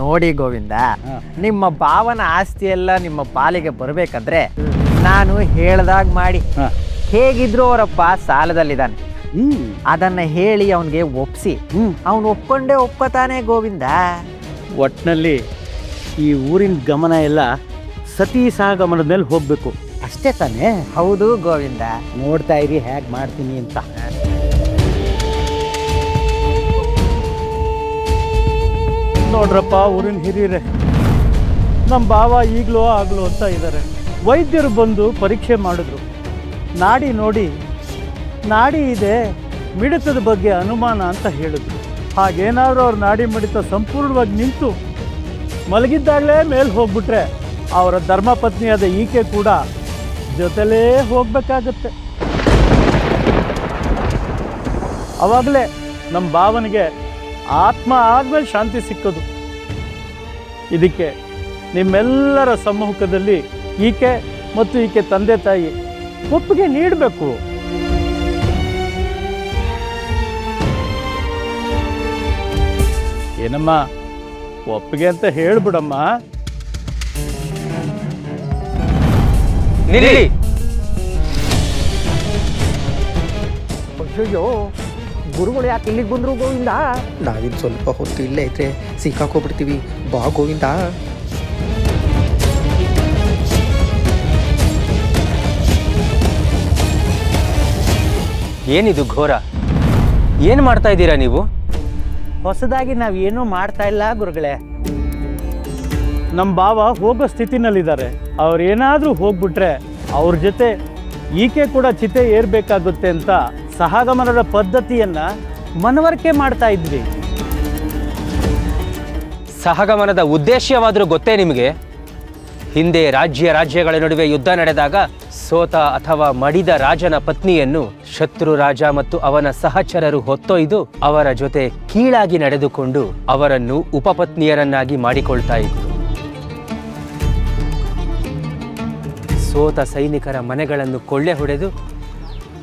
ನೋಡಿ ಗೋವಿಂದ, ನಿಮ್ಮ ಭಾವನ ಆಸ್ತಿ ಎಲ್ಲ ನಿಮ್ಮ ಪಾಲಿಗೆ ಬರಬೇಕಂದ್ರೆ ನಾನು ಹೇಳ್ದಾಗ ಮಾಡಿ. ಹೇಗಿದ್ರು ಅವರಪ್ಪ ಸಾಲದಲ್ಲಿದ್ದಾನೆ, ಅದನ್ನ ಹೇಳಿ ಅವನಿಗೆ ಒಪ್ಸಿ ಅವನು ಒಪ್ಕೊಂಡೇ ಒಪ್ಕೋತಾನೆ ಗೋವಿಂದ. ಒಟ್ಟಿನಲ್ಲಿ ಈ ಊರಿನ ಗಮನ ಎಲ್ಲ ಸತೀ ಸಹಗಮನದ ಮೇಲೆ ಹೋಗಬೇಕು, ಅಷ್ಟೇ ತಾನೇ? ಹೌದು ಗೋವಿಂದ. ನೋಡ್ತಾ ಇರಿ ಹೇಗೆ ಮಾಡ್ತೀನಿ ಅಂತ. ನೋಡ್ರಪ್ಪ, ಊರಿನ ಹಿರಿಯರೇ, ನಮ್ಮ ಭಾವ ಈಗಲೂ ಆಗಲೂ ಅಂತ ಇದ್ದಾರೆ. ವೈದ್ಯರು ಬಂದು ಪರೀಕ್ಷೆ ಮಾಡಿದ್ರು, ನಾಡಿ ನೋಡಿ ನಾಡಿ ಇದೆ, ಮಿಡಿತದ ಬಗ್ಗೆ ಅನುಮಾನ ಅಂತ ಹೇಳಿದ್ರು. ಹಾಗೇನಾದರೂ ಅವ್ರ ನಾಡಿ ಮಿಡಿತ ಸಂಪೂರ್ಣವಾಗಿ ನಿಂತು ಮಲಗಿದ್ದಾಗಲೇ ಮೇಲೆ ಹೋಗ್ಬಿಟ್ರೆ ಅವರ ಧರ್ಮಪತ್ನಿಯಾದ ಈಕೆ ಕೂಡ ಜೊತೆಲೇ ಹೋಗಬೇಕಾಗತ್ತೆ. ಆವಾಗಲೇ ನಮ್ಮ ಭಾವನಿಗೆ ಆತ್ಮ ಆದಮೇಲೆ ಶಾಂತಿ ಸಿಕ್ಕೋದು. ಇದಕ್ಕೆ ನಿಮ್ಮೆಲ್ಲರ ಸಮ್ಮುಖದಲ್ಲಿ ಈಕೆ ಮತ್ತು ಈಕೆ ತಂದೆ ತಾಯಿ ಒಪ್ಪಿಗೆ ನೀಡಬೇಕು. ಏನಮ್ಮ, ಒಪ್ಪಿಗೆ ಅಂತ ಹೇಳ್ಬಿಡಮ್ಮ. ಅಯ್ಯೋ, ಗುರುಗಳು ಯಾಕೆ ಇಲ್ಲಿಗೆ ಬಂದ್ರು ಗೋವಿಂದ? ನಾವಿನ್ ಸ್ವಲ್ಪ ಹೊತ್ತು ಇಲ್ಲೇ ಇದ್ರೆ ಸಿಕ್ಕಾಕೋಗ್ಬಿಡ್ತೀವಿ, ಬಾ ಗೋವಿಂದ. ಏನಿದು ಘೋರ? ಏನು ಮಾಡ್ತಾ ಇದ್ದೀರಾ ನೀವು? ಹೊಸದಾಗಿ ನಾವೇನೂ ಮಾಡ್ತಾ ಇಲ್ಲ ಗುರುಗಳೇ. ನಮ್ಮ ಭಾವ ಹೋಗೋ ಸ್ಥಿತಿನಲ್ಲಿದ್ದಾರೆ. ಅವ್ರೇನಾದರೂ ಹೋಗ್ಬಿಟ್ರೆ ಅವ್ರ ಜೊತೆ ಈಕೆ ಕೂಡ ಚಿತೆ ಏರ್ಬೇಕಾಗುತ್ತೆ ಅಂತ ಸಹಗಮನದ ಪದ್ಧತಿಯನ್ನ ಮನವರಿಕೆ ಮಾಡ್ತಾ ಇದ್ವಿ. ಸಹಗಮನದ ಉದ್ದೇಶವಾದರೂ ಗೊತ್ತೇ ನಿಮಗೆ? ಹಿಂದೆ ರಾಜ್ಯಗಳ ನಡುವೆ ಯುದ್ಧ ನಡೆದಾಗ ಸೋತ ಅಥವಾ ಮಡಿದ ರಾಜನ ಪತ್ನಿಯನ್ನು ಶತ್ರು ರಾಜ ಮತ್ತು ಅವನ ಸಹಚರರು ಹೊತ್ತೊಯ್ದು ಅವರ ಜೊತೆ ಕೀಳಾಗಿ ನಡೆದುಕೊಂಡು ಅವರನ್ನು ಉಪಪತ್ನಿಯರನ್ನಾಗಿ ಮಾಡಿಕೊಳ್ತಾ ಇದ್ರು. ಸೋತ ಸೈನಿಕರ ಮನೆಗಳನ್ನು ಕೊಳ್ಳೆ ಹೊಡೆದು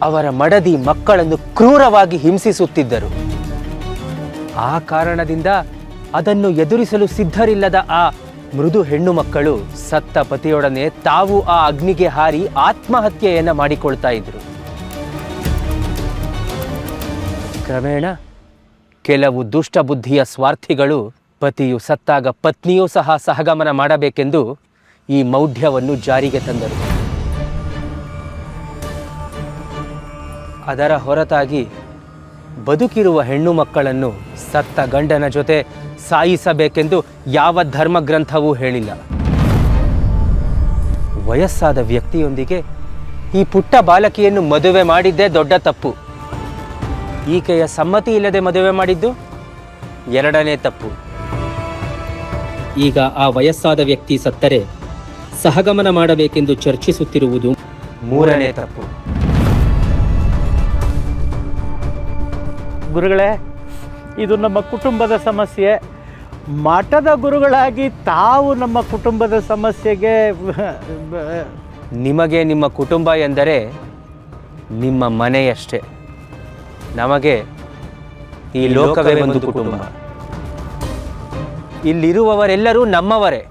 ಅವರ ಮಡದಿ ಮಕ್ಕಳನ್ನು ಕ್ರೂರವಾಗಿ ಹಿಂಸಿಸುತ್ತಿದ್ದರು. ಆ ಕಾರಣದಿಂದ ಅದನ್ನು ಎದುರಿಸಲು ಸಿದ್ಧರಿಲ್ಲದ ಆ ಮೃದು ಹೆಣ್ಣು ಮಕ್ಕಳು ಸತ್ತ ಪತಿಯೊಡನೆ ತಾವು ಆ ಅಗ್ನಿಗೆ ಹಾರಿ ಆತ್ಮಹತ್ಯೆಯನ್ನು ಮಾಡಿಕೊಳ್ತಾ ಇದ್ರು. ಕ್ರಮೇಣ ಕೆಲವು ದುಷ್ಟಬುದ್ಧಿಯ ಸ್ವಾರ್ಥಿಗಳು ಪತಿಯು ಸತ್ತಾಗ ಪತ್ನಿಯೂ ಸಹ ಸಹಗಮನ ಮಾಡಬೇಕೆಂದು ಈ ಮೌಢ್ಯವನ್ನು ಜಾರಿಗೆ ತಂದರು. ಅದರ ಹೊರತಾಗಿ ಬದುಕಿರುವ ಹೆಣ್ಣು ಮಕ್ಕಳನ್ನು ಸತ್ತ ಗಂಡನ ಜೊತೆ ಸಾಯಿಸಬೇಕೆಂದು ಯಾವ ಧರ್ಮಗ್ರಂಥವೂ ಹೇಳಿಲ್ಲ. ವಯಸ್ಸಾದ ವ್ಯಕ್ತಿಯೊಂದಿಗೆ ಈ ಪುಟ್ಟ ಬಾಲಕಿಯನ್ನು ಮದುವೆ ಮಾಡಿದ್ದೇ ದೊಡ್ಡ ತಪ್ಪು. ಈಕೆಯ ಸಮ್ಮತಿ ಇಲ್ಲದೆ ಮದುವೆ ಮಾಡಿದ್ದು ಎರಡನೇ ತಪ್ಪು. ಈಗ ಆ ವಯಸ್ಸಾದ ವ್ಯಕ್ತಿ ಸತ್ತರೆ ಸಹಗಮನ ಮಾಡಬೇಕೆಂದು ಚರ್ಚಿಸುತ್ತಿರುವುದು ಮೂರನೇ ತಪ್ಪು. ಗುರುಗಳೇ, ಇದು ನಮ್ಮ ಕುಟುಂಬದ ಸಮಸ್ಯೆ. ಮಠದ ಗುರುಗಳಾಗಿ ತಾವು ನಮ್ಮ ಕುಟುಂಬದ ಸಮಸ್ಯೆಗೆ ನಿಮಗೆ ನಿಮ್ಮ ಕುಟುಂಬ ಎಂದರೆ ನಿಮ್ಮ ಮನೆಯಷ್ಟೇ. ನಮಗೆ ಈ ಲೋಕವೇ ಒಂದು ಕುಟುಂಬ. ಇಲ್ಲಿರುವವರೆಲ್ಲರೂ ನಮ್ಮವರೇ.